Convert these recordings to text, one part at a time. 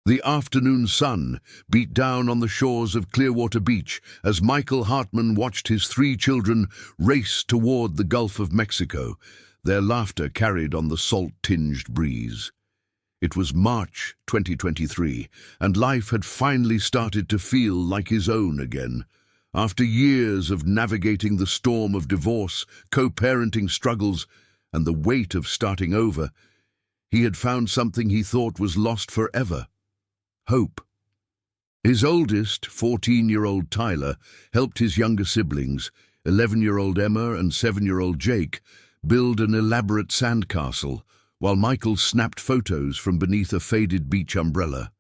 The afternoon sun beat down on the shores of Clearwater Beach as Michael Hartman watched his 3 children race toward the Gulf of Mexico, their laughter carried on the salt-tinged breeze. It was March 2023, and life had finally started to feel like his own again. After years of navigating the storm of divorce, co-parenting struggles, and the weight of starting over, he had found something he thought was lost forever: hope. His oldest, 14-year-old Tyler, helped his younger siblings, 11-year-old Emma and 7-year-old Jake, build an elaborate sandcastle, while Michael snapped photos from beneath a faded beach umbrella.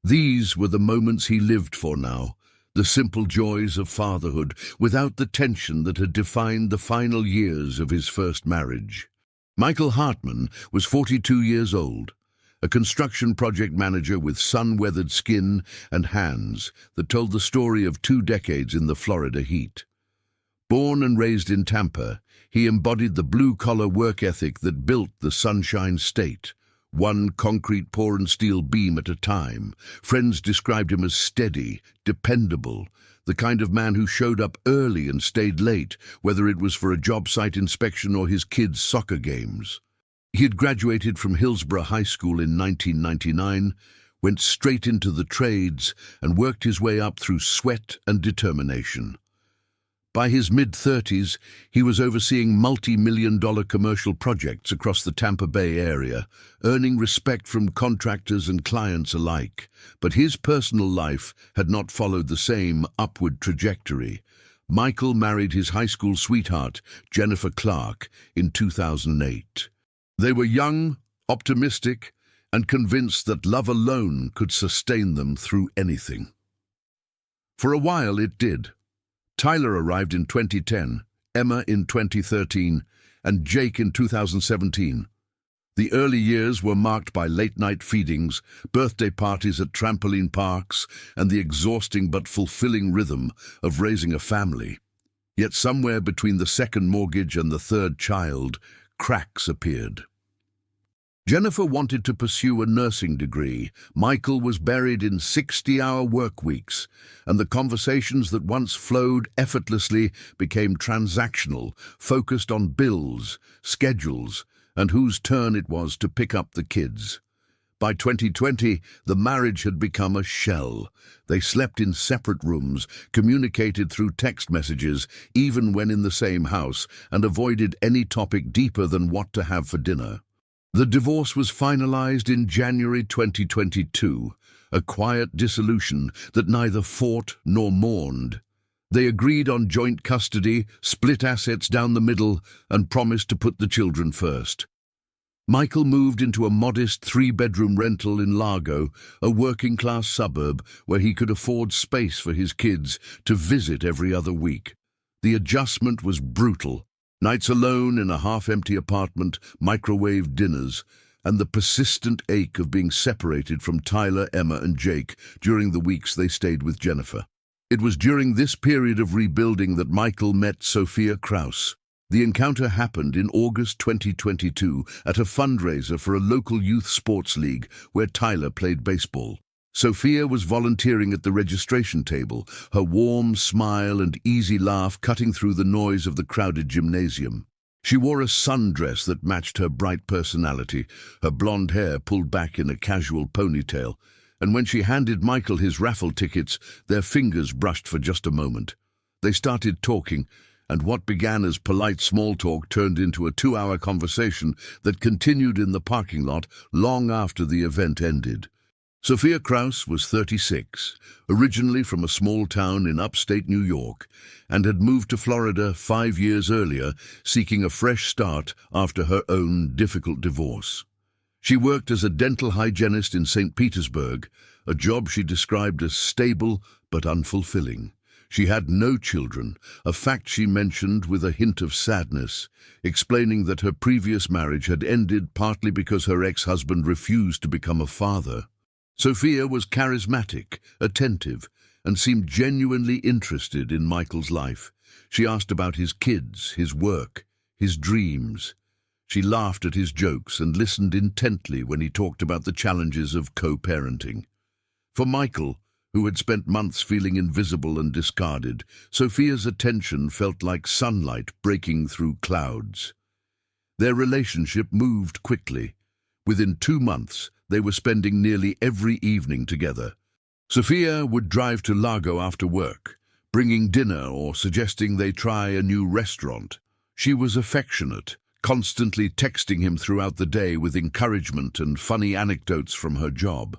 These were the moments he lived for now, the simple joys of fatherhood, without the tension that had defined the final years of his first marriage. Michael Hartman was 42 years old, a construction project manager with sun-weathered skin and hands that told the story of 2 decades in the Florida heat. Born and raised in Tampa, he embodied the blue-collar work ethic that built the Sunshine State, one concrete pour and steel beam at a time. Friends described him as steady, dependable, the kind of man who showed up early and stayed late, whether it was for a job site inspection or his kids' soccer games. He had graduated from Hillsborough High School in 1999, went straight into the trades, and worked his way up through sweat and determination. By his mid-30s, he was overseeing multi-million-dollar commercial projects across the Tampa Bay area, earning respect from contractors and clients alike. But his personal life had not followed the same upward trajectory. Michael married his high school sweetheart, Jennifer Clark, in 2008. They were young, optimistic, and convinced that love alone could sustain them through anything. For a while it did. Tyler arrived in 2010, Emma in 2013, and Jake in 2017. The early years were marked by late-night feedings, birthday parties at trampoline parks, and the exhausting but fulfilling rhythm of raising a family. Yet somewhere between the second mortgage and the third child, cracks appeared. Jennifer wanted to pursue a nursing degree. Michael was buried in 60-hour work weeks, and the conversations that once flowed effortlessly became transactional, focused on bills, schedules, and whose turn it was to pick up the kids. By 2020, the marriage had become a shell. They slept in separate rooms, communicated through text messages, even when in the same house, and avoided any topic deeper than what to have for dinner. The divorce was finalized in January 2022, a quiet dissolution that neither fought nor mourned. They agreed on joint custody, split assets down the middle, and promised to put the children first. Michael moved into a modest 3-bedroom rental in Largo, a working-class suburb where he could afford space for his kids to visit every other week. The adjustment was brutal. Nights alone in a half-empty apartment, microwave dinners, and the persistent ache of being separated from Tyler, Emma, and Jake during the weeks they stayed with Jennifer. It was during this period of rebuilding that Michael met Sophia Krause. The encounter happened in August 2022 at a fundraiser for a local youth sports league where Tyler played baseball. Sophia was volunteering at the registration table, her warm smile and easy laugh cutting through the noise of the crowded gymnasium. She wore a sundress that matched her bright personality, her blonde hair pulled back in a casual ponytail, and when she handed Michael his raffle tickets, their fingers brushed for just a moment. They started talking, and what began as polite small talk turned into a 2-hour conversation that continued in the parking lot long after the event ended. Sophia Krause was 36, originally from a small town in upstate New York, and had moved to Florida 5 years earlier, seeking a fresh start after her own difficult divorce. She worked as a dental hygienist in St. Petersburg, a job she described as stable but unfulfilling. She had no children, a fact she mentioned with a hint of sadness, explaining that her previous marriage had ended partly because her ex-husband refused to become a father. Sophia was charismatic, attentive, and seemed genuinely interested in Michael's life. She asked about his kids, his work, his dreams. She laughed at his jokes and listened intently when he talked about the challenges of co-parenting. For Michael, who had spent months feeling invisible and discarded, Sophia's attention felt like sunlight breaking through clouds. Their relationship moved quickly. Within 2 months, they were spending nearly every evening together. Sophia would drive to Lago after work, bringing dinner or suggesting they try a new restaurant. She was affectionate, constantly texting him throughout the day with encouragement and funny anecdotes from her job.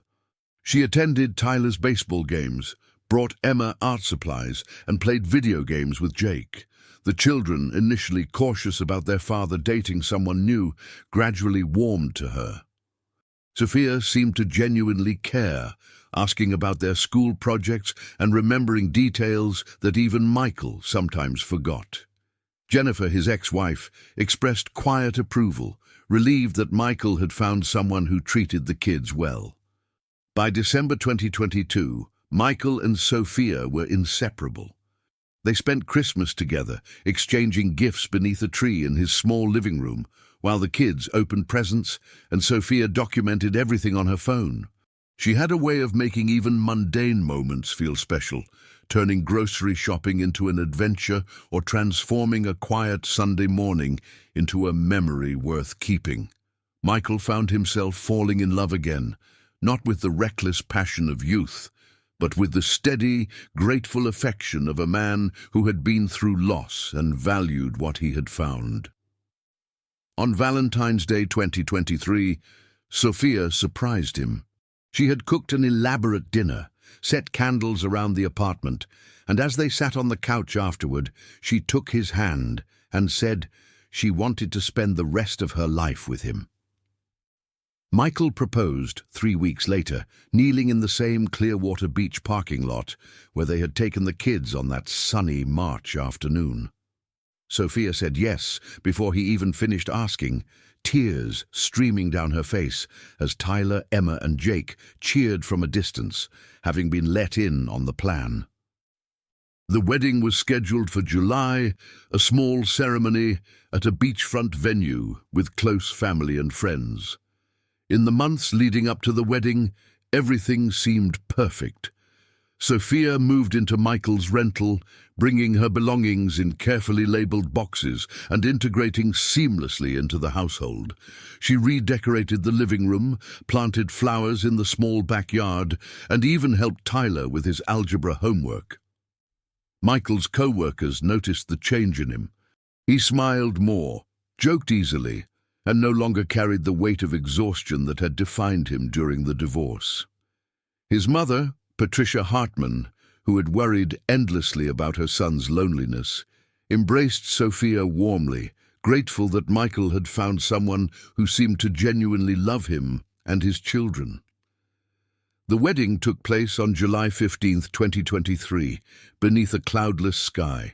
She attended Tyler's baseball games, brought Emma art supplies, and played video games with Jake. The children, initially cautious about their father dating someone new, gradually warmed to her. Sophia seemed to genuinely care, asking about their school projects and remembering details that even Michael sometimes forgot. Jennifer, his ex-wife, expressed quiet approval, relieved that Michael had found someone who treated the kids well. By December 2022, Michael and Sophia were inseparable. They spent Christmas together, exchanging gifts beneath a tree in his small living room, while the kids opened presents and Sophia documented everything on her phone. She had a way of making even mundane moments feel special, turning grocery shopping into an adventure or transforming a quiet Sunday morning into a memory worth keeping. Michael found himself falling in love again, not with the reckless passion of youth, but with the steady, grateful affection of a man who had been through loss and valued what he had found. On Valentine's Day 2023, Sophia surprised him. She had cooked an elaborate dinner, set candles around the apartment, and as they sat on the couch afterward, she took his hand and said she wanted to spend the rest of her life with him. Michael proposed 3 weeks later, kneeling in the same Clearwater Beach parking lot where they had taken the kids on that sunny March afternoon. Sophia said yes before he even finished asking, tears streaming down her face as Tyler, Emma, and Jake cheered from a distance, having been let in on the plan. The wedding was scheduled for July, a small ceremony at a beachfront venue with close family and friends. In the months leading up to the wedding, everything seemed perfect. Sophia moved into Michael's rental, bringing her belongings in carefully labeled boxes and integrating seamlessly into the household. She redecorated the living room, planted flowers in the small backyard, and even helped Tyler with his algebra homework. Michael's co-workers noticed the change in him. He smiled more, joked easily, and no longer carried the weight of exhaustion that had defined him during the divorce. His mother, Patricia Hartman, who had worried endlessly about her son's loneliness, embraced Sophia warmly, grateful that Michael had found someone who seemed to genuinely love him and his children. The wedding took place on July 15, 2023, beneath a cloudless sky.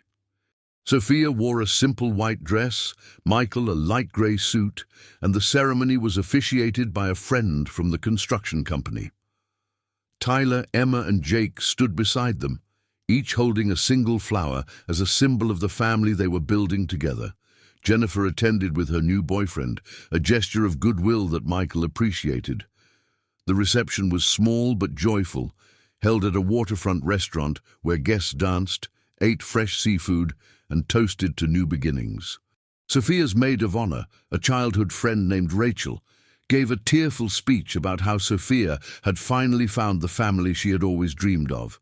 Sophia wore a simple white dress, Michael a light grey suit, and the ceremony was officiated by a friend from the construction company. Tyler, Emma, and Jake stood beside them, each holding a single flower as a symbol of the family they were building together. Jennifer attended with her new boyfriend, a gesture of goodwill that Michael appreciated. The reception was small but joyful, held at a waterfront restaurant where guests danced, ate fresh seafood, and toasted to new beginnings. Sophia's maid of honor, a childhood friend named Rachel, gave a tearful speech about how Sophia had finally found the family she had always dreamed of.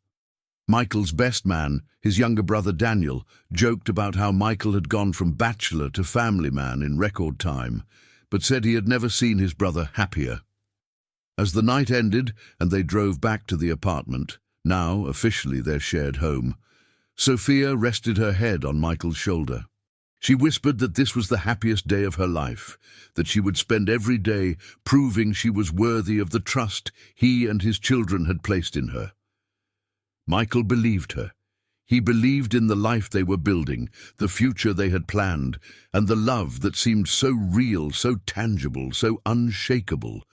Michael's best man, his younger brother Daniel, joked about how Michael had gone from bachelor to family man in record time, but said he had never seen his brother happier. As the night ended and they drove back to the apartment, now officially their shared home, Sophia rested her head on Michael's shoulder. She whispered that this was the happiest day of her life, that she would spend every day proving she was worthy of the trust he and his children had placed in her. Michael believed her. He believed in the life they were building, the future they had planned, and the love that seemed so real, so tangible, so unshakable.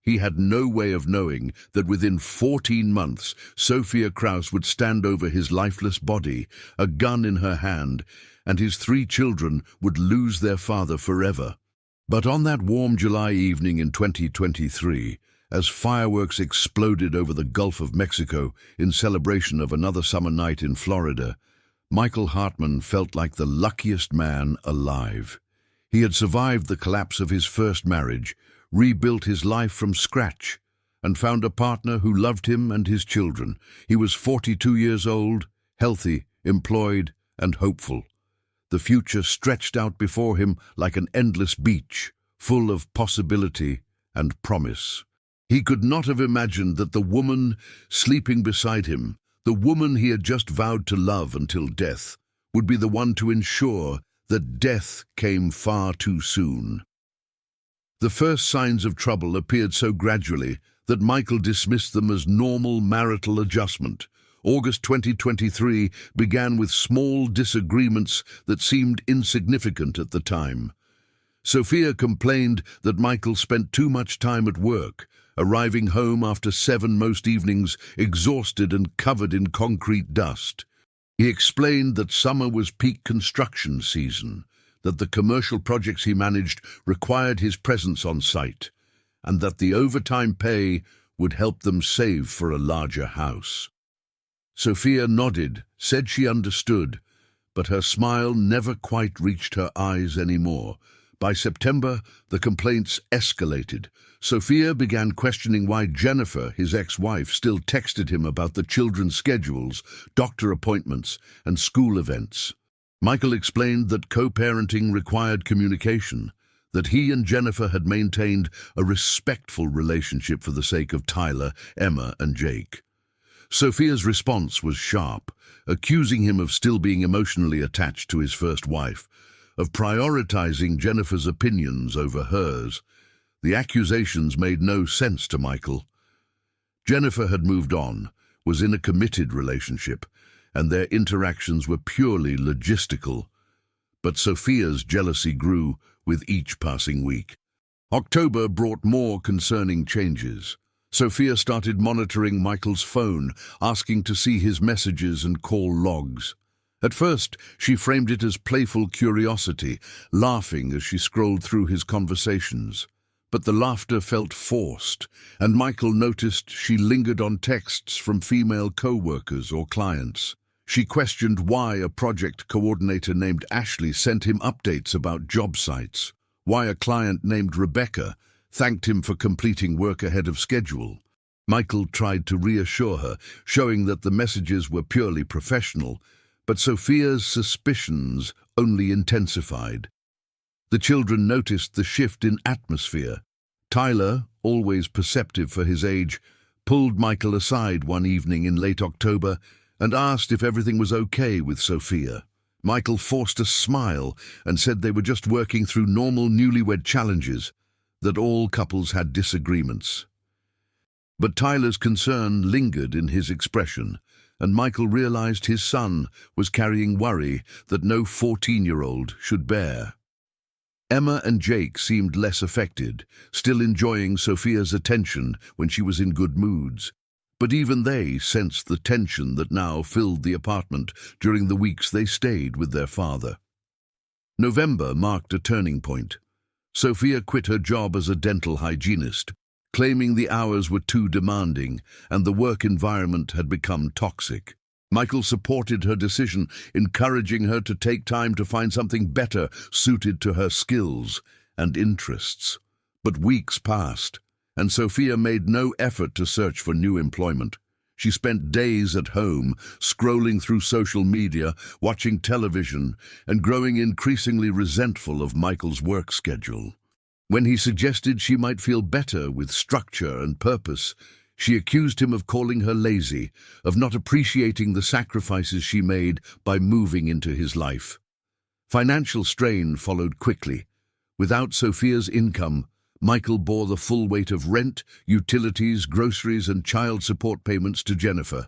He had no way of knowing that within 14 months, Sophia Kraus would stand over his lifeless body, a gun in her hand, and his 3 children would lose their father forever. But on that warm July evening in 2023, as fireworks exploded over the Gulf of Mexico in celebration of another summer night in Florida, Michael Hartman felt like the luckiest man alive. He had survived the collapse of his first marriage, rebuilt his life from scratch, and found a partner who loved him and his children. He was 42 years old, healthy, employed, and hopeful. The future stretched out before him like an endless beach, full of possibility and promise. He could not have imagined that the woman sleeping beside him, the woman he had just vowed to love until death, would be the one to ensure that death came far too soon. The first signs of trouble appeared so gradually that Michael dismissed them as normal marital adjustment. August 2023 began with small disagreements that seemed insignificant at the time. Sophia complained that Michael spent too much time at work, arriving home after 7 most evenings, exhausted and covered in concrete dust. He explained that summer was peak construction season, that the commercial projects he managed required his presence on site, and that the overtime pay would help them save for a larger house. Sophia nodded, said she understood, but her smile never quite reached her eyes anymore. By September, the complaints escalated. Sophia began questioning why Jennifer, his ex-wife, still texted him about the children's schedules, doctor appointments, and school events. Michael explained that co-parenting required communication, that he and Jennifer had maintained a respectful relationship for the sake of Tyler, Emma, and Jake. Sophia's response was sharp, accusing him of still being emotionally attached to his first wife, of prioritizing Jennifer's opinions over hers. The accusations made no sense to Michael. Jennifer had moved on, was in a committed relationship, and their interactions were purely logistical. But Sophia's jealousy grew with each passing week. October brought more concerning changes. Sophia started monitoring Michael's phone, asking to see his messages and call logs. At first, she framed it as playful curiosity, laughing as she scrolled through his conversations. But the laughter felt forced, and Michael noticed she lingered on texts from female co-workers or clients. She questioned why a project coordinator named Ashley sent him updates about job sites, why a client named Rebecca thanked him for completing work ahead of schedule. Michael tried to reassure her, showing that the messages were purely professional, but Sophia's suspicions only intensified. The children noticed the shift in atmosphere. Tyler, always perceptive for his age, pulled Michael aside one evening in late October and asked if everything was okay with Sophia. Michael forced a smile and said they were just working through normal newlywed challenges, that all couples had disagreements. But Tyler's concern lingered in his expression, and Michael realized his son was carrying worry that no 14-year-old should bear. Emma and Jake seemed less affected, still enjoying Sophia's attention when she was in good moods. But even they sensed the tension that now filled the apartment during the weeks they stayed with their father. November marked a turning point. Sophia quit her job as a dental hygienist, claiming the hours were too demanding and the work environment had become toxic. Michael supported her decision, encouraging her to take time to find something better suited to her skills and interests. But weeks passed, and Sophia made no effort to search for new employment. She spent days at home, scrolling through social media, watching television, and growing increasingly resentful of Michael's work schedule. When he suggested she might feel better with structure and purpose, she accused him of calling her lazy, of not appreciating the sacrifices she made by moving into his life. Financial strain followed quickly. Without Sophia's income, Michael bore the full weight of rent, utilities, groceries, and child support payments to Jennifer.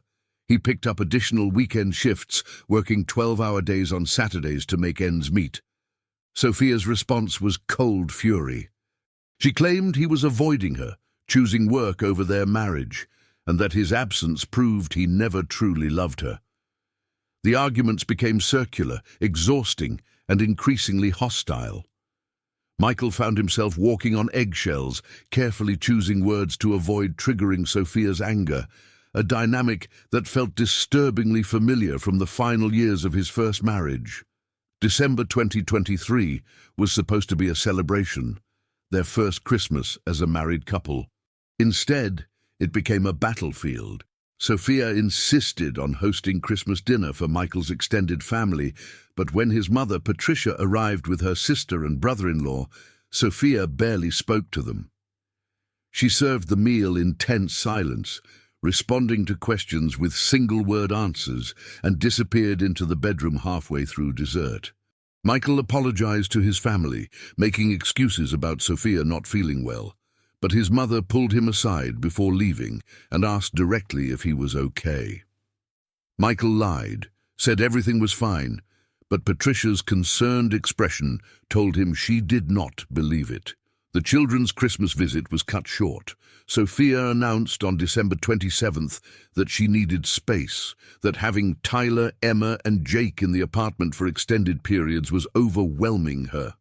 He picked up additional weekend shifts, working 12-hour days on Saturdays to make ends meet. Sophia's response was cold fury. She claimed he was avoiding her, choosing work over their marriage, and that his absence proved he never truly loved her. The arguments became circular, exhausting, and increasingly hostile. Michael found himself walking on eggshells, carefully choosing words to avoid triggering Sophia's anger, a dynamic that felt disturbingly familiar from the final years of his first marriage. December 2023 was supposed to be a celebration, their first Christmas as a married couple. Instead, it became a battlefield. Sophia insisted on hosting Christmas dinner for Michael's extended family, but when his mother, Patricia, arrived with her sister and brother-in-law, Sophia barely spoke to them. She served the meal in tense silence, responding to questions with single-word answers, and disappeared into the bedroom halfway through dessert. Michael apologized to his family, making excuses about Sophia not feeling well, but his mother pulled him aside before leaving and asked directly if he was okay. Michael lied, said everything was fine, but Patricia's concerned expression told him she did not believe it. The children's Christmas visit was cut short. Sophia announced on December 27th that she needed space, that having Tyler, Emma, and Jake in the apartment for extended periods was overwhelming her.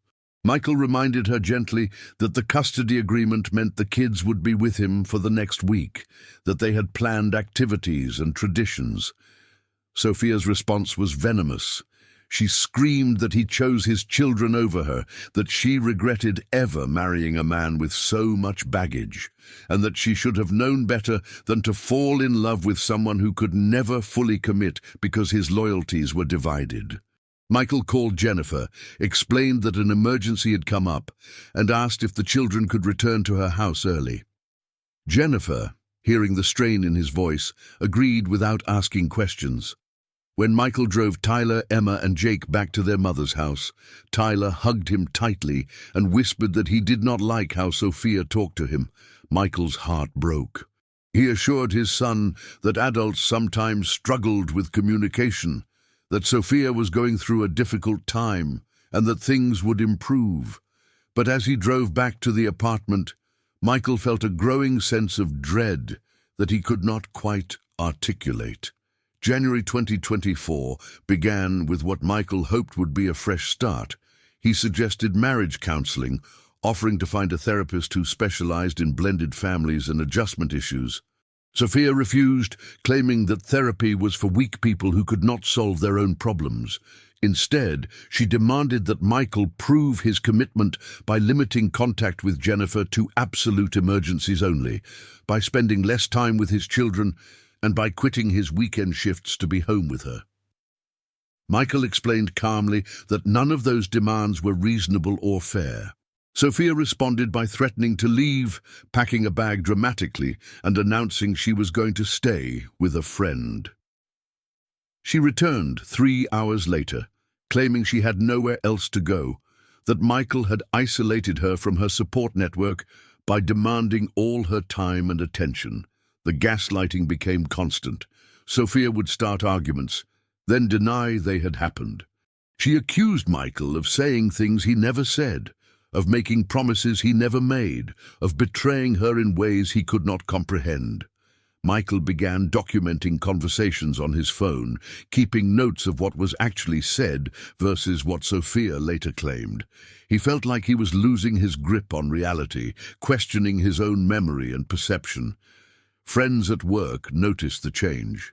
Michael reminded her gently that the custody agreement meant the kids would be with him for the next week, that they had planned activities and traditions. Sophia's response was venomous. She screamed that he chose his children over her, that she regretted ever marrying a man with so much baggage, and that she should have known better than to fall in love with someone who could never fully commit because his loyalties were divided. Michael called Jennifer, explained that an emergency had come up, and asked if the children could return to her house early. Jennifer, hearing the strain in his voice, agreed without asking questions. When Michael drove Tyler, Emma, and Jake back to their mother's house, Tyler hugged him tightly and whispered that he did not like how Sophia talked to him. Michael's heart broke. He assured his son that adults sometimes struggled with communication, that Sophia was going through a difficult time, and that things would improve. But as he drove back to the apartment, Michael felt a growing sense of dread that he could not quite articulate. January 2024 began with what Michael hoped would be a fresh start. He suggested marriage counseling, offering to find a therapist who specialized in blended families and adjustment issues. Sophia refused, claiming that therapy was for weak people who could not solve their own problems. Instead, she demanded that Michael prove his commitment by limiting contact with Jennifer to absolute emergencies only, by spending less time with his children, and by quitting his weekend shifts to be home with her. Michael explained calmly that none of those demands were reasonable or fair. Sophia responded by threatening to leave, packing a bag dramatically, and announcing she was going to stay with a friend. She returned 3 hours later, claiming she had nowhere else to go, that Michael had isolated her from her support network by demanding all her time and attention. The gaslighting became constant. Sophia would start arguments, then deny they had happened. She accused Michael of saying things he never said, of making promises he never made, of betraying her in ways he could not comprehend. Michael began documenting conversations on his phone, keeping notes of what was actually said versus what Sophia later claimed. He felt like he was losing his grip on reality, questioning his own memory and perception. Friends at work noticed the change.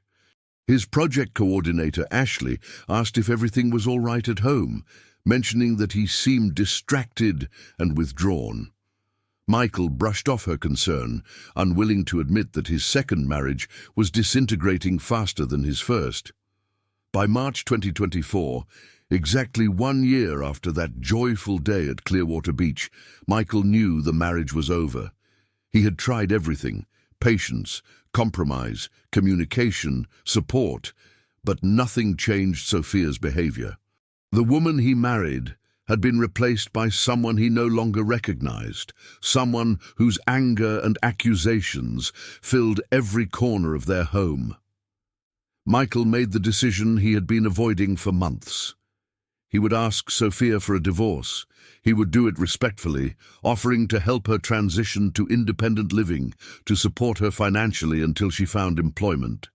His project coordinator, Ashley, asked if everything was all right at home, mentioning that he seemed distracted and withdrawn. Michael brushed off her concern, unwilling to admit that his second marriage was disintegrating faster than his first. By March 2024, exactly 1 year after that joyful day at Clearwater Beach, Michael knew the marriage was over. He had tried everything: patience, compromise, communication, support, but nothing changed Sophia's behavior. The woman he married had been replaced by someone he no longer recognized, someone whose anger and accusations filled every corner of their home. Michael made the decision he had been avoiding for months. He would ask Sophia for a divorce. He would do it respectfully, offering to help her transition to independent living, to support her financially until she found employment.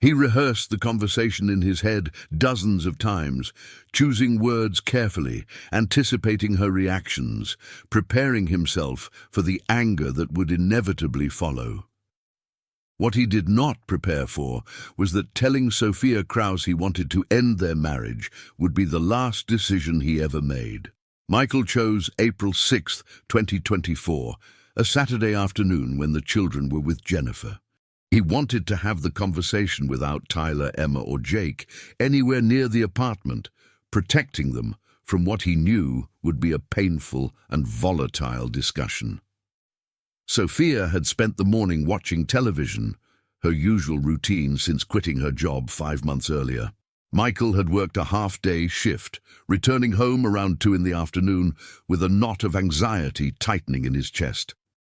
He rehearsed the conversation in his head dozens of times, choosing words carefully, anticipating her reactions, preparing himself for the anger that would inevitably follow. What he did not prepare for was that telling Sophia Krause he wanted to end their marriage would be the last decision he ever made. Michael chose April 6, 2024, a Saturday afternoon when the children were with Jennifer. He wanted to have the conversation without Tyler, Emma, or Jake anywhere near the apartment, protecting them from what he knew would be a painful and volatile discussion. Sophia had spent the morning watching television, her usual routine since quitting her job 5 months earlier. Michael had worked a half-day shift, returning home around 2 in the afternoon with a knot of anxiety tightening in his chest.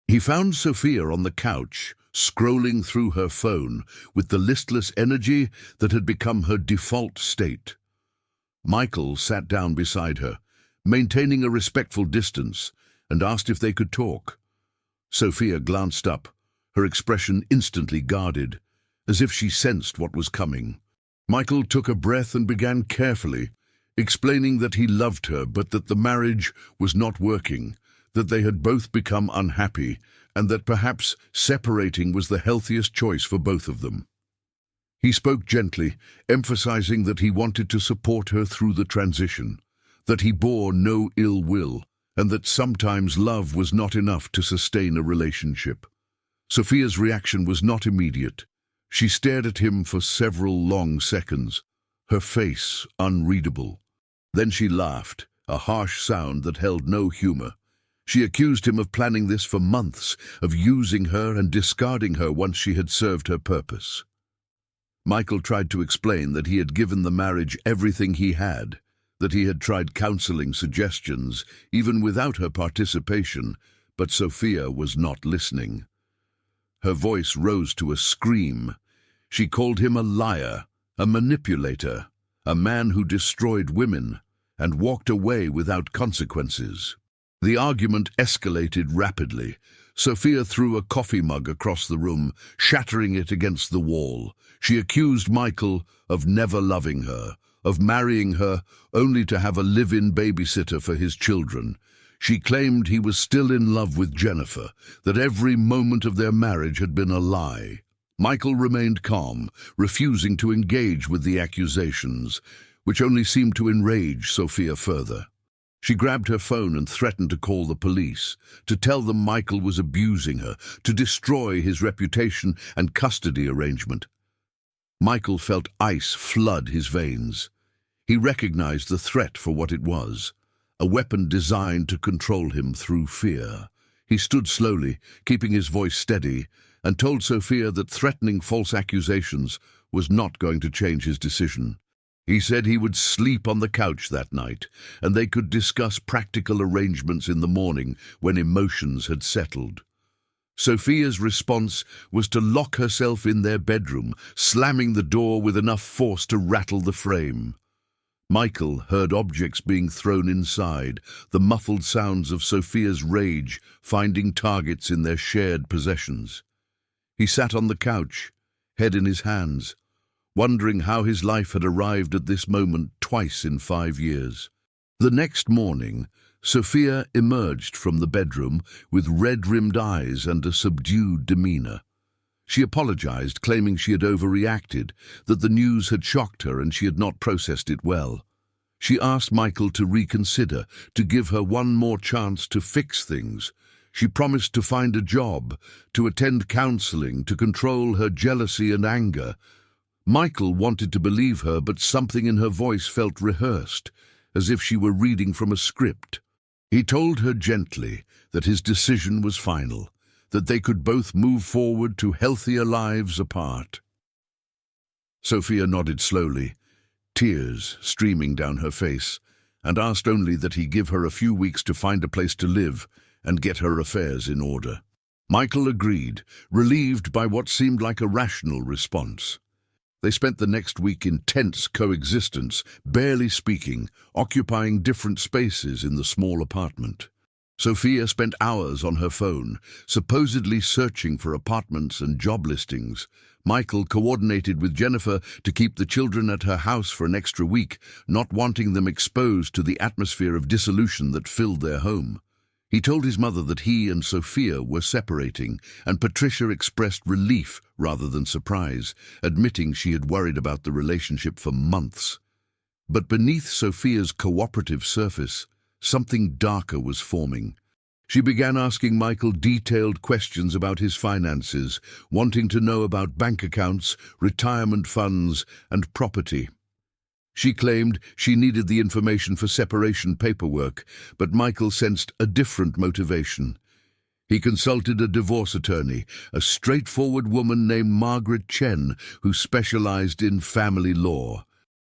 He found Sophia on the couch, scrolling through her phone with the listless energy that had become her default state. Michael sat down beside her, maintaining a respectful distance, and asked if they could talk. Sophia glanced up, her expression instantly guarded, as if she sensed what was coming. Michael took a breath and began carefully, explaining that he loved her but that the marriage was not working, that they had both become unhappy, and that perhaps separating was the healthiest choice for both of them. He spoke gently, emphasizing that he wanted to support her through the transition, that he bore no ill will, and that sometimes love was not enough to sustain a relationship. Sophia's reaction was not immediate. She stared at him for several long seconds, her face unreadable. Then she laughed, a harsh sound that held no humor. She accused him of planning this for months, of using her and discarding her once she had served her purpose. Michael tried to explain that he had given the marriage everything he had, that he had tried counseling suggestions, even without her participation, but Sophia was not listening. Her voice rose to a scream. She called him a liar, a manipulator, a man who destroyed women, and walked away without consequences. The argument escalated rapidly. Sophia threw a coffee mug across the room, shattering it against the wall. She accused Michael of never loving her, of marrying her only to have a live-in babysitter for his children. She claimed he was still in love with Jennifer, that every moment of their marriage had been a lie. Michael remained calm, refusing to engage with the accusations, which only seemed to enrage Sophia further. She grabbed her phone and threatened to call the police, to tell them Michael was abusing her, to destroy his reputation and custody arrangement. Michael felt ice flood his veins. He recognized the threat for what it was, a weapon designed to control him through fear. He stood slowly, keeping his voice steady, and told Sophia that threatening false accusations was not going to change his decision. He said he would sleep on the couch that night, and they could discuss practical arrangements in the morning when emotions had settled. Sophia's response was to lock herself in their bedroom, slamming the door with enough force to rattle the frame. Michael heard objects being thrown inside, the muffled sounds of Sophia's rage finding targets in their shared possessions. He sat on the couch, head in his hands, wondering how his life had arrived at this moment twice in 5 years. The next morning, Sophia emerged from the bedroom with red-rimmed eyes and a subdued demeanor. She apologized, claiming she had overreacted, that the news had shocked her and she had not processed it well. She asked Michael to reconsider, to give her one more chance to fix things. She promised to find a job, to attend counseling, to control her jealousy and anger. Michael wanted to believe her, but something in her voice felt rehearsed, as if she were reading from a script. He told her gently that his decision was final, that they could both move forward to healthier lives apart. Sophia nodded slowly, tears streaming down her face, and asked only that he give her a few weeks to find a place to live and get her affairs in order. Michael agreed, relieved by what seemed like a rational response. They spent the next week in tense coexistence, barely speaking, occupying different spaces in the small apartment. Sophia spent hours on her phone, supposedly searching for apartments and job listings. Michael coordinated with Jennifer to keep the children at her house for an extra week, not wanting them exposed to the atmosphere of dissolution that filled their home. He told his mother that he and Sophia were separating, and Patricia expressed relief rather than surprise, admitting she had worried about the relationship for months. But beneath Sophia's cooperative surface, something darker was forming. She began asking Michael detailed questions about his finances, wanting to know about bank accounts, retirement funds, and property. She claimed she needed the information for separation paperwork, but Michael sensed a different motivation. He consulted a divorce attorney, a straightforward woman named Margaret Chen, who specialized in family law.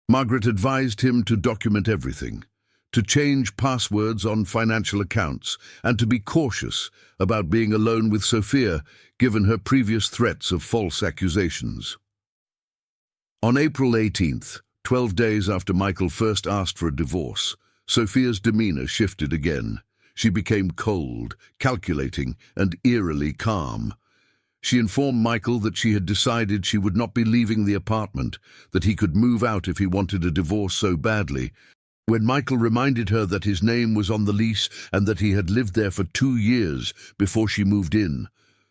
Margaret advised him to document everything, to change passwords on financial accounts, and to be cautious about being alone with Sophia, given her previous threats of false accusations. On April 18th, 12 days after Michael first asked for a divorce, Sophia's demeanor shifted again. She became cold, calculating, and eerily calm. She informed Michael that she had decided she would not be leaving the apartment, that he could move out if he wanted a divorce so badly. When Michael reminded her that his name was on the lease and that he had lived there for 2 years before she moved in,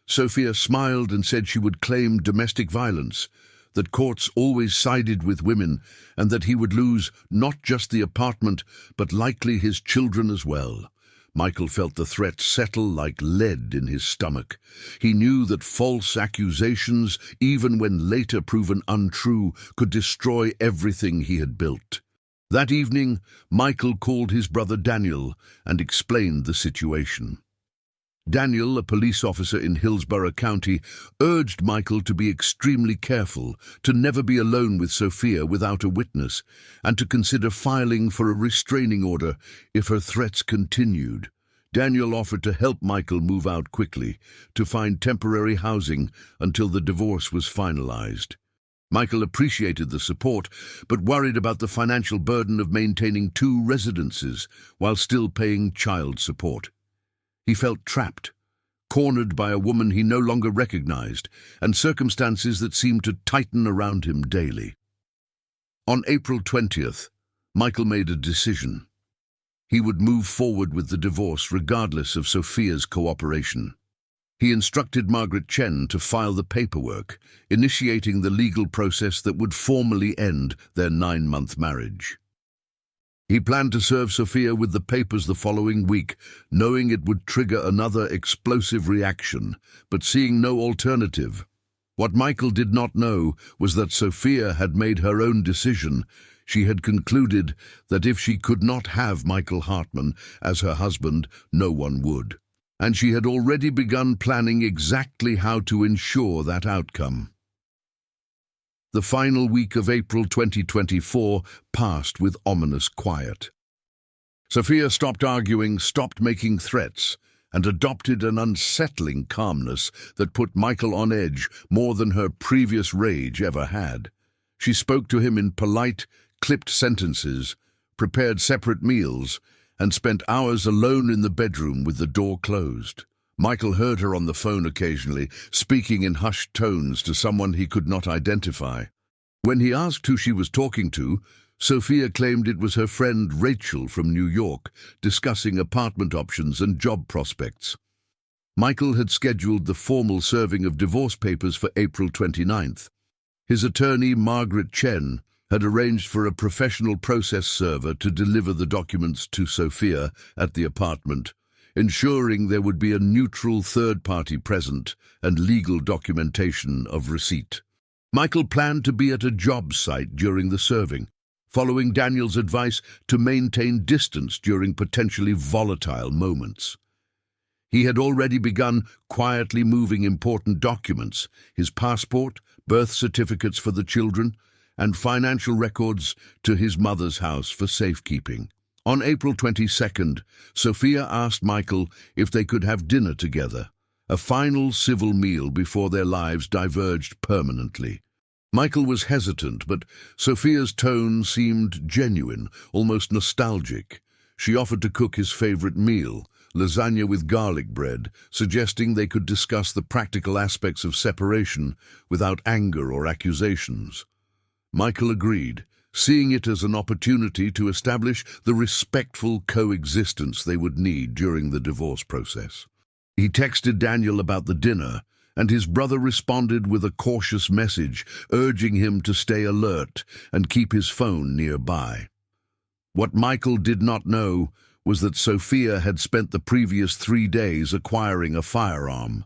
Sophia smiled and said she would claim domestic violence, that courts always sided with women, and that he would lose not just the apartment, but likely his children as well. Michael felt the threat settle like lead in his stomach. He knew that false accusations, even when later proven untrue, could destroy everything he had built. That evening, Michael called his brother Daniel and explained the situation. Daniel, a police officer in Hillsborough County, urged Michael to be extremely careful, to never be alone with Sophia without a witness, and to consider filing for a restraining order if her threats continued. Daniel offered to help Michael move out quickly, to find temporary housing until the divorce was finalized. Michael appreciated the support, but worried about the financial burden of maintaining 2 residences while still paying child support. He felt trapped, cornered by a woman he no longer recognized, and circumstances that seemed to tighten around him daily. On April 20th, Michael made a decision. He would move forward with the divorce regardless of Sophia's cooperation. He instructed Margaret Chen to file the paperwork, initiating the legal process that would formally end their 9-month marriage. He planned to serve Sophia with the papers the following week, knowing it would trigger another explosive reaction, but seeing no alternative. What Michael did not know was that Sophia had made her own decision. She had concluded that if she could not have Michael Hartman as her husband, no one would. And she had already begun planning exactly how to ensure that outcome. The final week of April 2024 passed with ominous quiet. Sophia stopped arguing, stopped making threats, and adopted an unsettling calmness that put Michael on edge more than her previous rage ever had. She spoke to him in polite, clipped sentences, prepared separate meals, and spent hours alone in the bedroom with the door closed. Michael heard her on the phone occasionally, speaking in hushed tones to someone he could not identify. When he asked who she was talking to, Sophia claimed it was her friend Rachel from New York, discussing apartment options and job prospects. Michael had scheduled the formal serving of divorce papers for April 29th. His attorney, Margaret Chen, had arranged for a professional process server to deliver the documents to Sophia at the apartment, ensuring there would be a neutral third party present and legal documentation of receipt. Michael planned to be at a job site during the serving, following Daniel's advice to maintain distance during potentially volatile moments. He had already begun quietly moving important documents, his passport, birth certificates for the children, and financial records to his mother's house for safekeeping. On April 22nd, Sophia asked Michael if they could have dinner together, a final civil meal before their lives diverged permanently. Michael was hesitant, but Sophia's tone seemed genuine, almost nostalgic. She offered to cook his favorite meal, lasagna with garlic bread, suggesting they could discuss the practical aspects of separation without anger or accusations. Michael agreed, seeing it as an opportunity to establish the respectful coexistence they would need during the divorce process. He texted Daniel about the dinner, and his brother responded with a cautious message, urging him to stay alert and keep his phone nearby. What Michael did not know was that Sophia had spent the previous 3 days acquiring a firearm.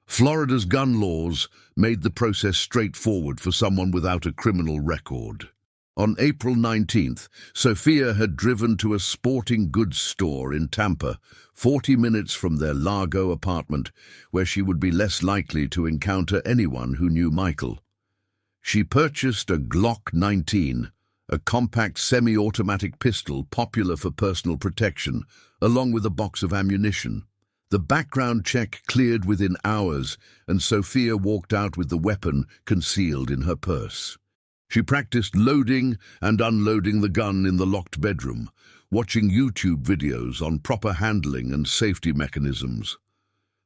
Florida's gun laws made the process straightforward for someone without a criminal record. On April 19th, Sophia had driven to a sporting goods store in Tampa, 40 minutes from their Largo apartment, where she would be less likely to encounter anyone who knew Michael. She purchased a Glock 19, a compact semi-automatic pistol popular for personal protection, along with a box of ammunition. The background check cleared within hours, and Sophia walked out with the weapon concealed in her purse. She practiced loading and unloading the gun in the locked bedroom, watching YouTube videos on proper handling and safety mechanisms.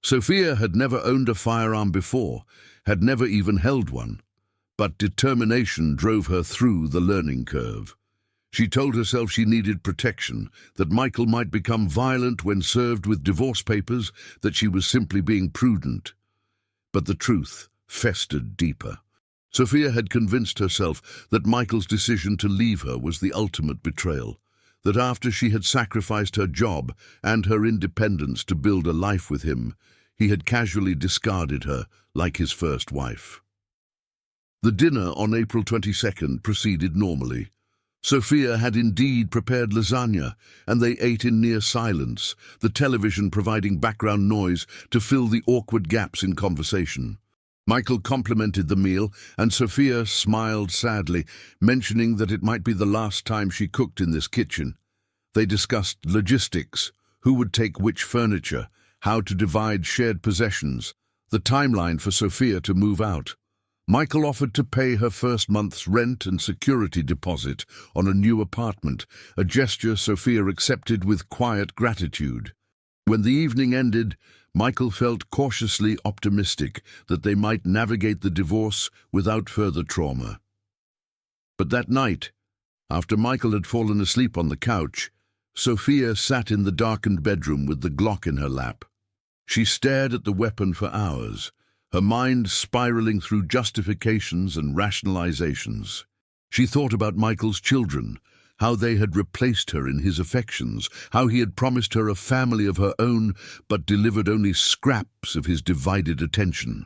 Sophia had never owned a firearm before, had never even held one, but determination drove her through the learning curve. She told herself she needed protection, that Michael might become violent when served with divorce papers, that she was simply being prudent. But the truth festered deeper. Sophia had convinced herself that Michael's decision to leave her was the ultimate betrayal, that after she had sacrificed her job and her independence to build a life with him, he had casually discarded her like his first wife. The dinner on April 22nd proceeded normally. Sophia had indeed prepared lasagna, and they ate in near silence, the television providing background noise to fill the awkward gaps in conversation. Michael complimented the meal, and Sophia smiled sadly, mentioning that it might be the last time she cooked in this kitchen. They discussed logistics, who would take which furniture, how to divide shared possessions, the timeline for Sophia to move out. Michael offered to pay her first month's rent and security deposit on a new apartment, a gesture Sophia accepted with quiet gratitude. When the evening ended, Michael felt cautiously optimistic that they might navigate the divorce without further trauma. But that night, after Michael had fallen asleep on the couch, Sophia sat in the darkened bedroom with the Glock in her lap. She stared at the weapon for hours, her mind spiraling through justifications and rationalizations. She thought about Michael's children, how they had replaced her in his affections, how he had promised her a family of her own, but delivered only scraps of his divided attention.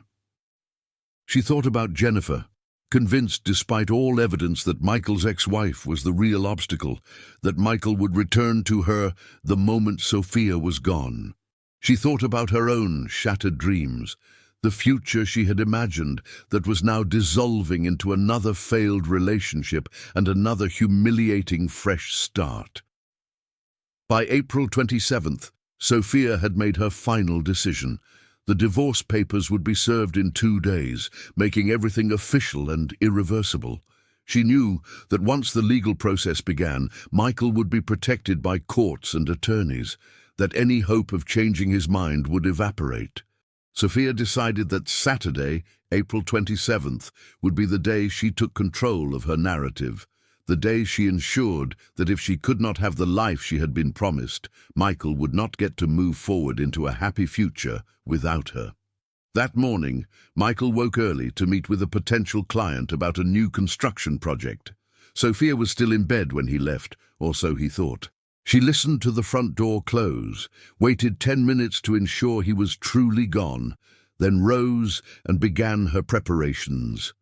She thought about Jennifer, convinced despite all evidence that Michael's ex-wife was the real obstacle, that Michael would return to her the moment Sophia was gone. She thought about her own shattered dreams, the future she had imagined that was now dissolving into another failed relationship and another humiliating fresh start. By April 27th, Sophia had made her final decision. The divorce papers would be served in 2 days, making everything official and irreversible. She knew that once the legal process began, Michael would be protected by courts and attorneys, that any hope of changing his mind would evaporate. Sophia decided that Saturday, April 27th, would be the day she took control of her narrative, the day she ensured that if she could not have the life she had been promised, Michael would not get to move forward into a happy future without her. That morning, Michael woke early to meet with a potential client about a new construction project. Sophia was still in bed when he left, or so he thought. She listened to the front door close, waited 10 minutes to ensure he was truly gone, then rose and began her preparations.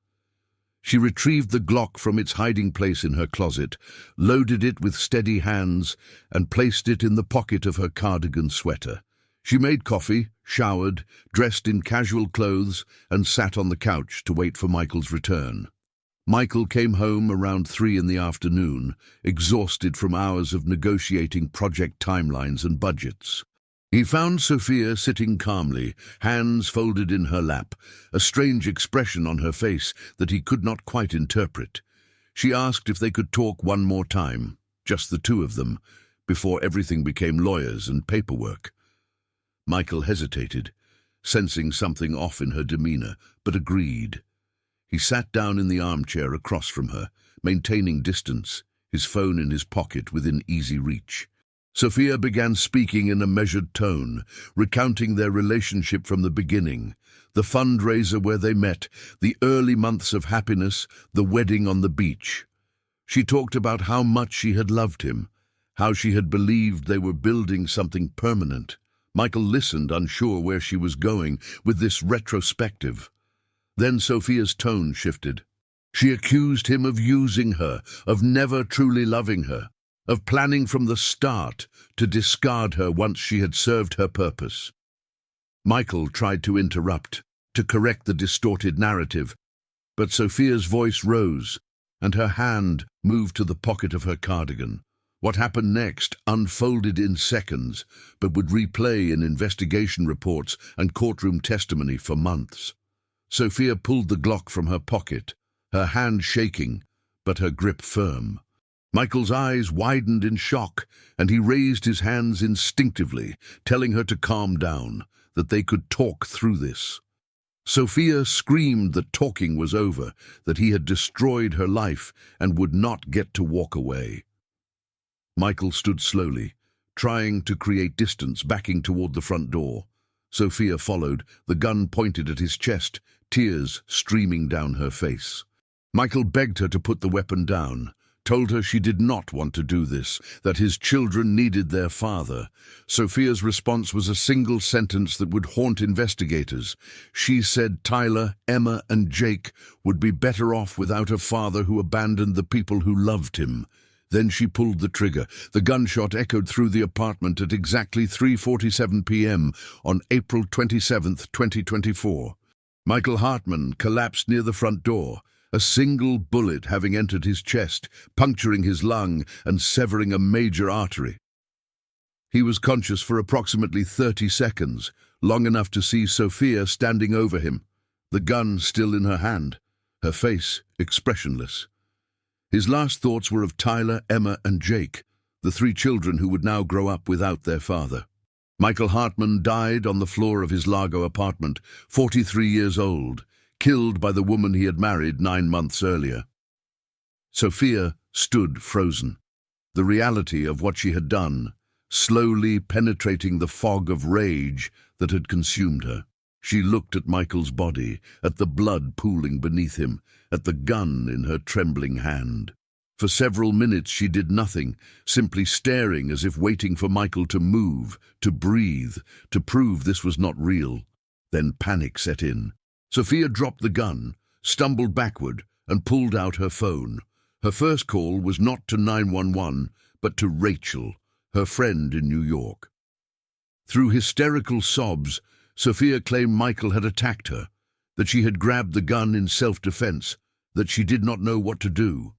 She retrieved the Glock from its hiding place in her closet, loaded it with steady hands, and placed it in the pocket of her cardigan sweater. She made coffee, showered, dressed in casual clothes, and sat on the couch to wait for Michael's return. Michael came home around 3 in the afternoon, exhausted from hours of negotiating project timelines and budgets. He found Sophia sitting calmly, hands folded in her lap, a strange expression on her face that he could not quite interpret. She asked if they could talk one more time, just the two of them, before everything became lawyers and paperwork. Michael hesitated, sensing something off in her demeanor, but agreed. He sat down in the armchair across from her, maintaining distance, his phone in his pocket within easy reach. Sophia began speaking in a measured tone, recounting their relationship from the beginning, the fundraiser where they met, the early months of happiness, the wedding on the beach. She talked about how much she had loved him, how she had believed they were building something permanent. Michael listened, unsure where she was going with this retrospective. Then Sophia's tone shifted. She accused him of using her, of never truly loving her, of planning from the start to discard her once she had served her purpose. Michael tried to interrupt, to correct the distorted narrative, but Sophia's voice rose, and her hand moved to the pocket of her cardigan. What happened next unfolded in seconds, but would replay in investigation reports and courtroom testimony for months. Sophia pulled the Glock from her pocket, her hand shaking, but her grip firm. Michael's eyes widened in shock, and he raised his hands instinctively, telling her to calm down, that they could talk through this. Sophia screamed that talking was over, that he had destroyed her life and would not get to walk away. Michael stood slowly, trying to create distance, backing toward the front door. Sophia followed, the gun pointed at his chest, tears streaming down her face. Michael begged her to put the weapon down, told her she did not want to do this, that his children needed their father. Sophia's response was a single sentence that would haunt investigators. She said Tyler, Emma, and Jake would be better off without a father who abandoned the people who loved him. Then she pulled the trigger. The gunshot echoed through the apartment at exactly 3:47 p.m. on April 27, 2024. Michael Hartman collapsed near the front door, a single bullet having entered his chest, puncturing his lung and severing a major artery. He was conscious for approximately 30 seconds, long enough to see Sophia standing over him, the gun still in her hand, her face expressionless. His last thoughts were of Tyler, Emma, and Jake, the 3 children who would now grow up without their father. Michael Hartman died on the floor of his Largo apartment, 43 years old, killed by the woman he had married 9 months earlier. Sophia stood frozen, the reality of what she had done, slowly penetrating the fog of rage that had consumed her. She looked at Michael's body, at the blood pooling beneath him, at the gun in her trembling hand. For several minutes she did nothing, simply staring as if waiting for Michael to move, to breathe, to prove this was not real. Then panic set in. Sophia dropped the gun, stumbled backward, and pulled out her phone. Her first call was not to 911, but to Rachel, her friend in New York. Through hysterical sobs, Sophia claimed Michael had attacked her, that she had grabbed the gun in self-defense, that she did not know what to do.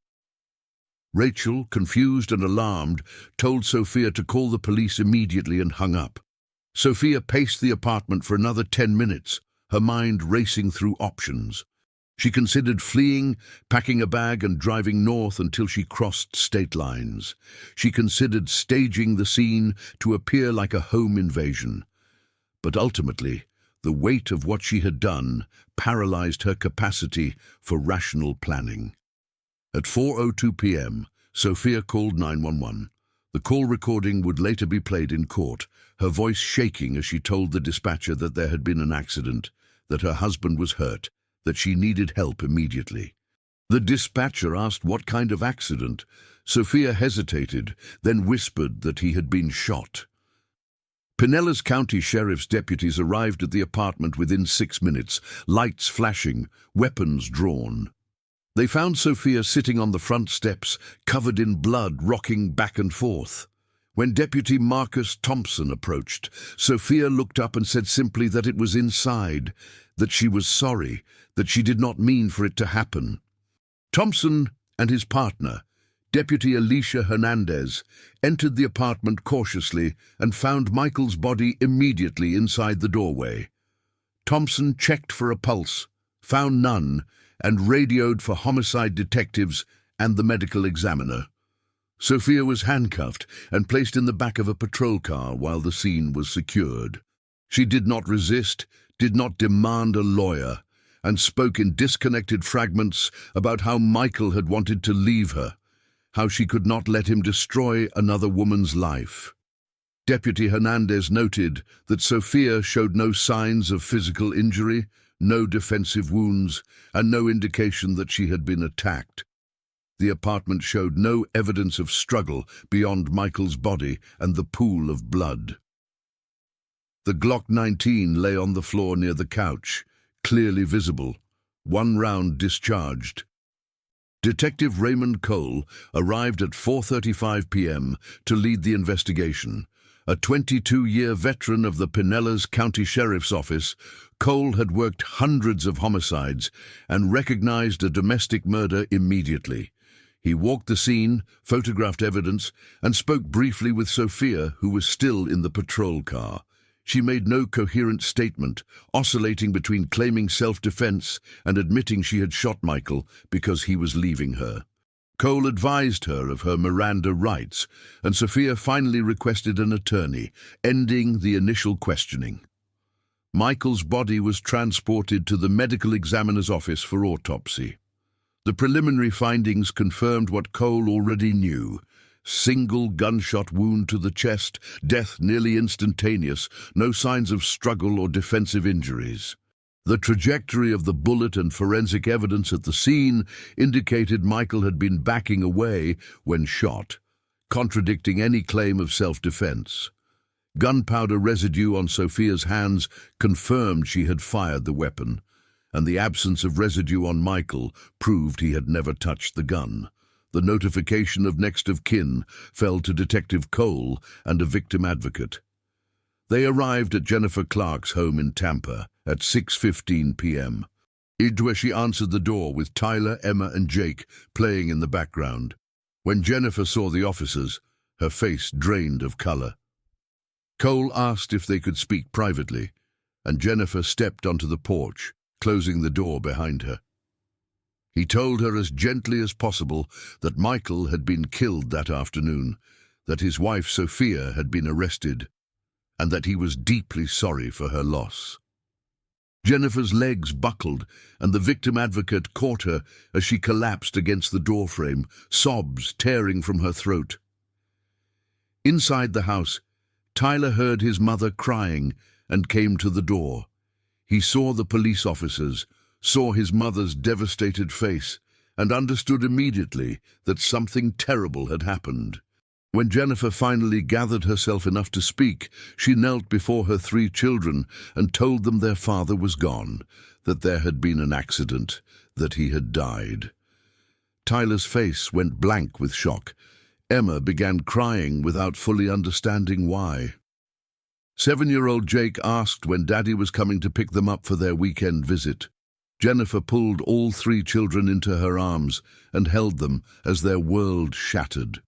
Rachel, confused and alarmed, told Sophia to call the police immediately and hung up. Sophia paced the apartment for another 10 minutes, her mind racing through options. She considered fleeing, packing a bag and driving north until she crossed state lines. She considered staging the scene to appear like a home invasion. But ultimately, the weight of what she had done paralyzed her capacity for rational planning. At 4:02 p.m., Sophia called 911. The call recording would later be played in court, her voice shaking as she told the dispatcher that there had been an accident, that her husband was hurt, that she needed help immediately. The dispatcher asked what kind of accident. Sophia hesitated, then whispered that he had been shot. Pinellas County Sheriff's deputies arrived at the apartment within 6 minutes, lights flashing, weapons drawn. They found Sophia sitting on the front steps, covered in blood, rocking back and forth. When Deputy Marcus Thompson approached, Sophia looked up and said simply that it was inside, that she was sorry, that she did not mean for it to happen. Thompson and his partner, Deputy Alicia Hernandez, entered the apartment cautiously and found Michael's body immediately inside the doorway. Thompson checked for a pulse, found none, and radioed for homicide detectives and the medical examiner. Sophia was handcuffed and placed in the back of a patrol car while the scene was secured. She did not resist, did not demand a lawyer, and spoke in disconnected fragments about how Michael had wanted to leave her, how she could not let him destroy another woman's life. Deputy Hernandez noted that Sophia showed no signs of physical injury, no defensive wounds, and no indication that she had been attacked. The apartment showed no evidence of struggle beyond Michael's body and the pool of blood. The Glock 19 lay on the floor near the couch, clearly visible, one round discharged. Detective Raymond Cole arrived at 4:35 p.m. to lead the investigation. A 22-year veteran of the Pinellas County Sheriff's Office, Cole had worked hundreds of homicides and recognized a domestic murder immediately. He walked the scene, photographed evidence, and spoke briefly with Sophia, who was still in the patrol car. She made no coherent statement, oscillating between claiming self-defense and admitting she had shot Michael because he was leaving her. Cole advised her of her Miranda rights, and Sophia finally requested an attorney, ending the initial questioning. Michael's body was transported to the medical examiner's office for autopsy. The preliminary findings confirmed what Cole already knew. Single gunshot wound to the chest, death nearly instantaneous, no signs of struggle or defensive injuries. The trajectory of the bullet and forensic evidence at the scene indicated Michael had been backing away when shot, contradicting any claim of self-defense. Gunpowder residue on Sophia's hands confirmed she had fired the weapon, and the absence of residue on Michael proved he had never touched the gun. The notification of next of kin fell to Detective Cole and a victim advocate. They arrived at Jennifer Clark's home in Tampa at 6:15 p.m. Where she answered the door with Tyler, Emma, and Jake playing in the background. When Jennifer saw the officers, her face drained of color. Cole asked if they could speak privately, and Jennifer stepped onto the porch, closing the door behind her. He told her as gently as possible that Michael had been killed that afternoon, that his wife Sophia had been arrested, and that he was deeply sorry for her loss. Jennifer's legs buckled, and the victim advocate caught her as she collapsed against the doorframe, sobs tearing from her throat. Inside the house, Tyler heard his mother crying and came to the door. He saw the police officers, saw his mother's devastated face, and understood immediately that something terrible had happened. When Jennifer finally gathered herself enough to speak, she knelt before her 3 children and told them their father was gone, that there had been an accident, that he had died. Tyler's face went blank with shock. Emma began crying without fully understanding why. 7-year-old Jake asked when Daddy was coming to pick them up for their weekend visit. Jennifer pulled all 3 children into her arms and held them as their world shattered.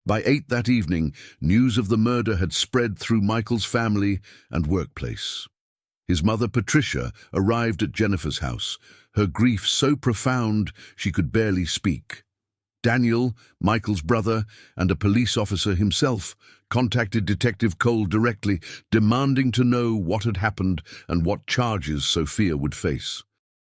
By 8 that evening, news of the murder had spread through Michael's family and workplace. His mother, Patricia, arrived at Jennifer's house, her grief so profound she could barely speak. Daniel, Michael's brother, and a police officer himself contacted Detective Cole directly, demanding to know what had happened and what charges Sophia would face.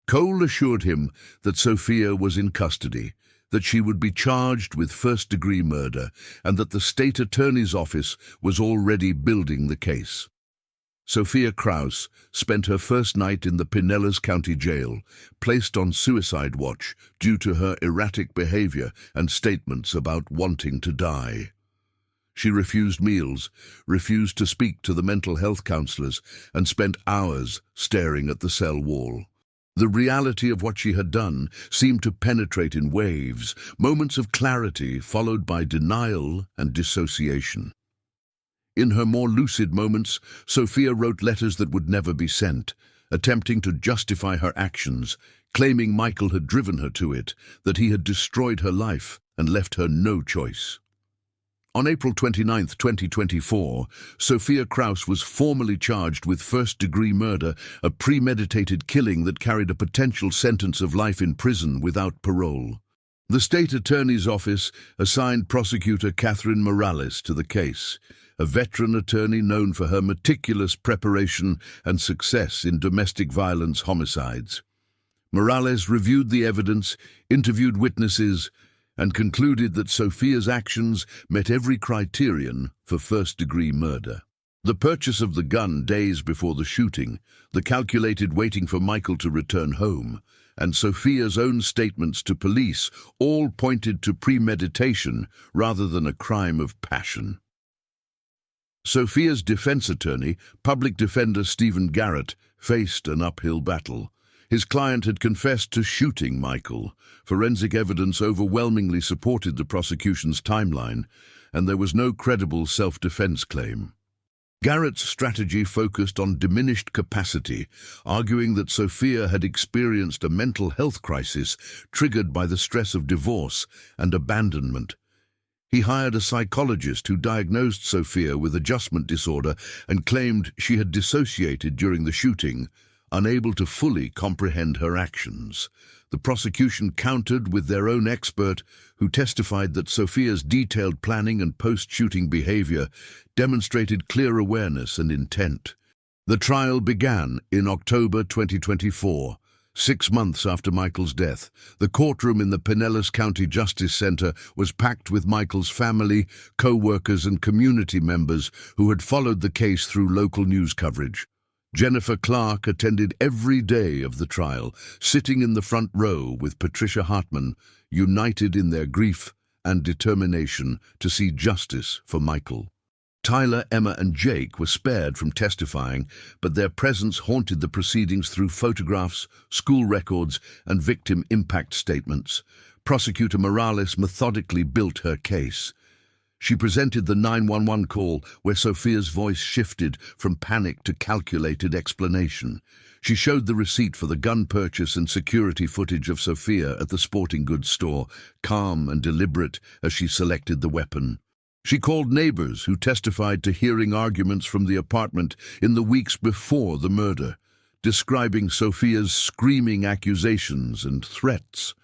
Cole assured him that Sophia was in custody, that she would be charged with first-degree murder, and that the state attorney's office was already building the case. Sophia Kraus spent her first night in the Pinellas County Jail, placed on suicide watch due to her erratic behavior and statements about wanting to die. She refused meals, refused to speak to the mental health counselors, and spent hours staring at the cell wall. The reality of what she had done seemed to penetrate in waves, moments of clarity followed by denial and dissociation. In her more lucid moments, Sophia wrote letters that would never be sent, attempting to justify her actions, claiming Michael had driven her to it, that he had destroyed her life and left her no choice. On April 29, 2024, Sophia Kraus was formally charged with first-degree murder, a premeditated killing that carried a potential sentence of life in prison without parole. The state attorney's office assigned prosecutor Catherine Morales to the case, a veteran attorney known for her meticulous preparation and success in domestic violence homicides. Morales reviewed the evidence, interviewed witnesses, and concluded that Sophia's actions met every criterion for first-degree murder. The purchase of the gun days before the shooting, the calculated waiting for Michael to return home, and Sophia's own statements to police all pointed to premeditation rather than a crime of passion. Sophia's defense attorney, public defender Stephen Garrett, faced an uphill battle. His client had confessed to shooting Michael. Forensic evidence overwhelmingly supported the prosecution's timeline, and there was no credible self-defense claim. Garrett's strategy focused on diminished capacity, arguing that Sophia had experienced a mental health crisis triggered by the stress of divorce and abandonment. He hired a psychologist who diagnosed Sophia with adjustment disorder and claimed she had dissociated during the shooting, unable to fully comprehend her actions. The prosecution countered with their own expert, who testified that Sophia's detailed planning and post-shooting behavior demonstrated clear awareness and intent. The trial began in October 2024, 6 months after Michael's death. The courtroom in the Pinellas County Justice Center was packed with Michael's family, co-workers, and community members who had followed the case through local news coverage. Jennifer Clark attended every day of the trial, sitting in the front row with Patricia Hartman, united in their grief and determination to see justice for Michael. Tyler, Emma, and Jake were spared from testifying, but their presence haunted the proceedings through photographs, school records, and victim impact statements. Prosecutor Morales methodically built her case. She presented the 911 call where Sophia's voice shifted from panic to calculated explanation. She showed the receipt for the gun purchase and security footage of Sophia at the sporting goods store, calm and deliberate as she selected the weapon. She called neighbors who testified to hearing arguments from the apartment in the weeks before the murder, describing Sophia's screaming accusations and threats.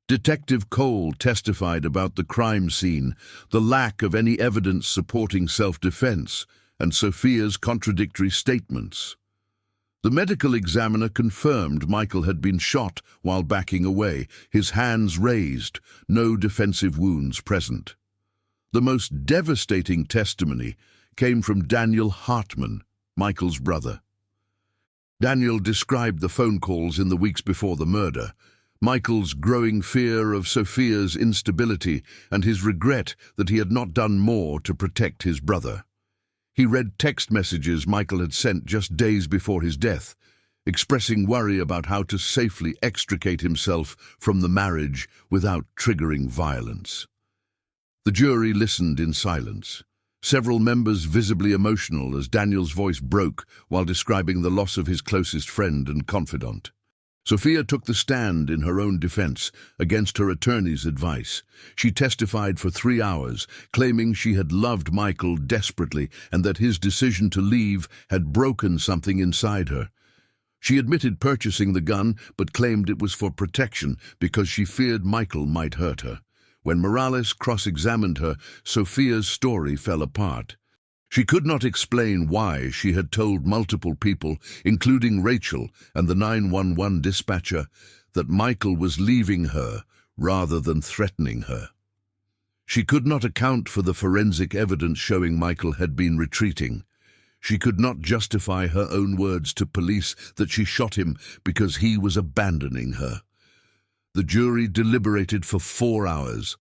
Detective Cole testified about the crime scene, the lack of any evidence supporting self-defense, and Sophia's contradictory statements. The medical examiner confirmed Michael had been shot while backing away, his hands raised, no defensive wounds present. The most devastating testimony came from Daniel Hartman, Michael's brother. Daniel described the phone calls in the weeks before the murder, Michael's growing fear of Sophia's instability and his regret that he had not done more to protect his brother. He read text messages Michael had sent just days before his death, expressing worry about how to safely extricate himself from the marriage without triggering violence. The jury listened in silence, several members visibly emotional as Daniel's voice broke while describing the loss of his closest friend and confidant. Sophia took the stand in her own defense against her attorney's advice. She testified for 3 hours, claiming she had loved Michael desperately and that his decision to leave had broken something inside her. She admitted purchasing the gun, but claimed it was for protection because she feared Michael might hurt her. When Morales cross-examined her, Sophia's story fell apart. She could not explain why she had told multiple people, including Rachel and the 911 dispatcher, that Michael was leaving her rather than threatening her. She could not account for the forensic evidence showing Michael had been retreating. She could not justify her own words to police that she shot him because he was abandoning her. The jury deliberated for 4 hours.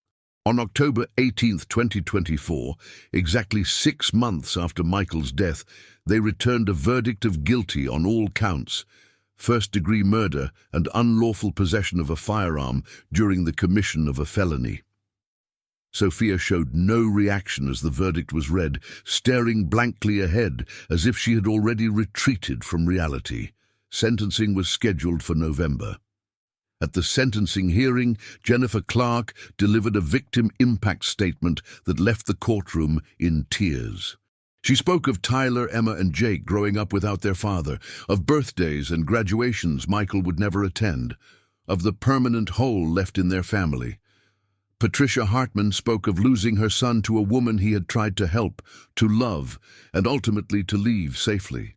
On October 18, 2024, exactly 6 months after Michael's death, they returned a verdict of guilty on all counts: first-degree murder and unlawful possession of a firearm during the commission of a felony. Sophia showed no reaction as the verdict was read, staring blankly ahead as if she had already retreated from reality. Sentencing was scheduled for November. At the sentencing hearing, Jennifer Clark delivered a victim impact statement that left the courtroom in tears. She spoke of Tyler, Emma, and Jake growing up without their father, of birthdays and graduations Michael would never attend, of the permanent hole left in their family. Patricia Hartman spoke of losing her son to a woman he had tried to help, to love, and ultimately to leave safely.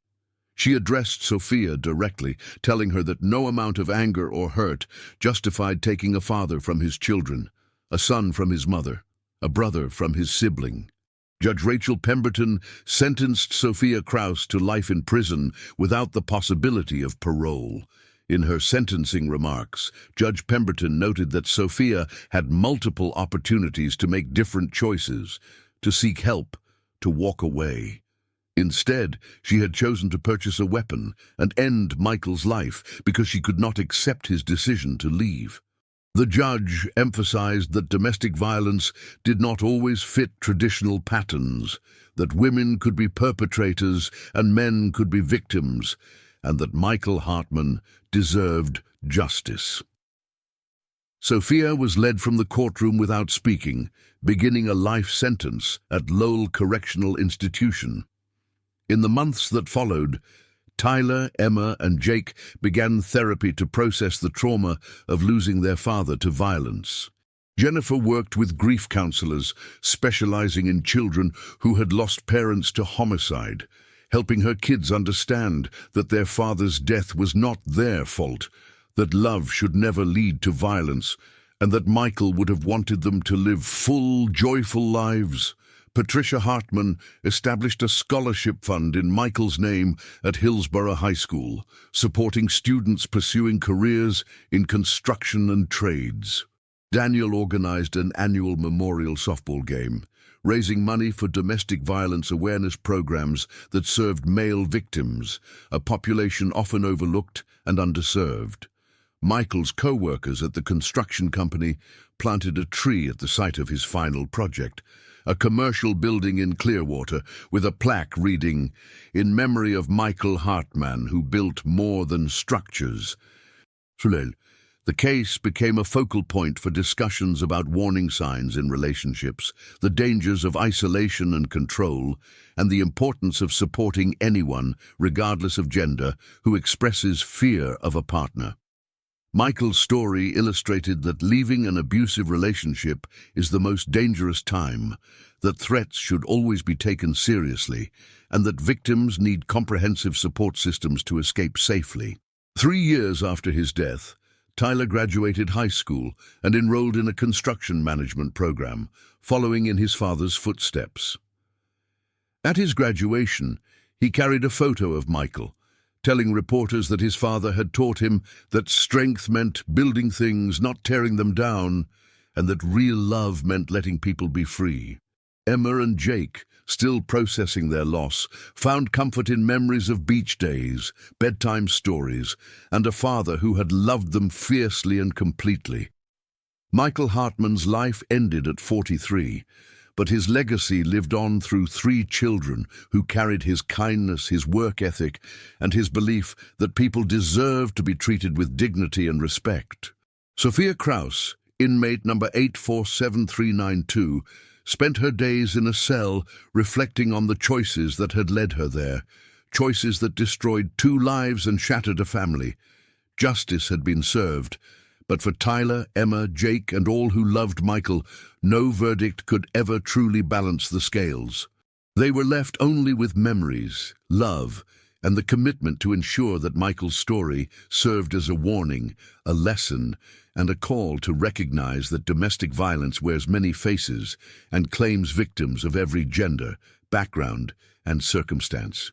She addressed Sophia directly, telling her that no amount of anger or hurt justified taking a father from his children, a son from his mother, a brother from his sibling. Judge Rachel Pemberton sentenced Sophia Krause to life in prison without the possibility of parole. In her sentencing remarks, Judge Pemberton noted that Sophia had multiple opportunities to make different choices, to seek help, to walk away. Instead, she had chosen to purchase a weapon and end Michael's life because she could not accept his decision to leave. The judge emphasized that domestic violence did not always fit traditional patterns, that women could be perpetrators and men could be victims, and that Michael Hartman deserved justice. Sophia was led from the courtroom without speaking, beginning a life sentence at Lowell Correctional Institution. In the months that followed, Tyler, Emma, and Jake began therapy to process the trauma of losing their father to violence. Jennifer worked with grief counselors, specializing in children who had lost parents to homicide, helping her kids understand that their father's death was not their fault, that love should never lead to violence, and that Michael would have wanted them to live full, joyful lives. Patricia Hartman established a scholarship fund in Michael's name at Hillsborough High School, supporting students pursuing careers in construction and trades. Daniel organized an annual memorial softball game, raising money for domestic violence awareness programs that served male victims, a population often overlooked and underserved. Michael's co-workers at the construction company planted a tree at the site of his final project, a commercial building in Clearwater with a plaque reading, "In memory of Michael Hartman, who built more than structures." The case became a focal point for discussions about warning signs in relationships, the dangers of isolation and control, and the importance of supporting anyone, regardless of gender, who expresses fear of a partner. Michael's story illustrated that leaving an abusive relationship is the most dangerous time, that threats should always be taken seriously, and that victims need comprehensive support systems to escape safely. 3 years after his death, Tyler graduated high school and enrolled in a construction management program, following in his father's footsteps. At his graduation, he carried a photo of Michael, telling reporters that his father had taught him that strength meant building things, not tearing them down, and that real love meant letting people be free. Emma and Jake, still processing their loss, found comfort in memories of beach days, bedtime stories, and a father who had loved them fiercely and completely. Michael Hartman's life ended at 43, but his legacy lived on through 3 children who carried his kindness, his work ethic, and his belief that people deserve to be treated with dignity and respect. Sophia Krause, inmate number 847392, spent her days in a cell reflecting on the choices that had led her there, choices that destroyed 2 lives and shattered a family. Justice had been served, but for Tyler, Emma, Jake, and all who loved Michael, no verdict could ever truly balance the scales. They were left only with memories, love, and the commitment to ensure that Michael's story served as a warning, a lesson, and a call to recognize that domestic violence wears many faces and claims victims of every gender, background, and circumstance.